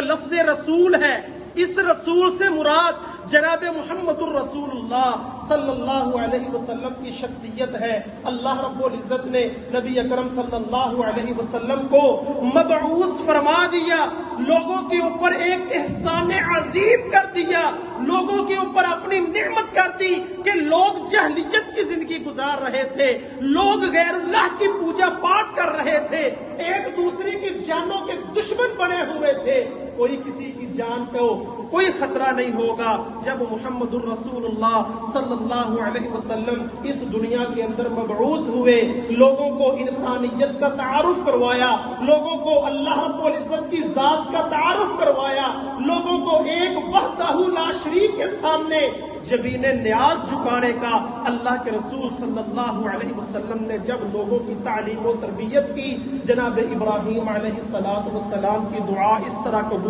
لفظ رسول ہے، اس رسول سے مراد جناب محمد الرسول اللہ صلی اللہ علیہ وسلم کی شخصیت ہے۔ اللہ رب العزت نے نبی اکرم صلی اللہ علیہ وسلم کو مبعوث فرما دیا، لوگوں کے اوپر ایک احسان عظیم کر دیا، لوگوں کے اوپر اپنی نعمت کر دی کہ لوگ جہلیت کی زندگی گزار رہے تھے، لوگ غیر اللہ کی پوجا پاٹ کر رہے تھے، ایک دوسرے کی جانوں کے دشمن بنے ہوئے تھے۔ کوئی کسی کی جان کو کوئی خطرہ نہیں ہوگا جب محمد الرسول اللہ صلی اللہ علیہ وسلم اس دنیا کے اندر مبعوث ہوئے، لوگوں کو انسانیت کا تعارف کروایا، لوگوں کو اللہ رب العزت کی ذات کا تعارف کروایا، لوگوں کو ایک وحدہ لا شریک کے سامنے جبین نیاز جھکانے کا اللہ کے رسول صلی اللہ علیہ وسلم نے جب لوگوں کی تعلیم و تربیت کی، جناب ابراہیم علیہ السلام کی دعا اس طرح قبول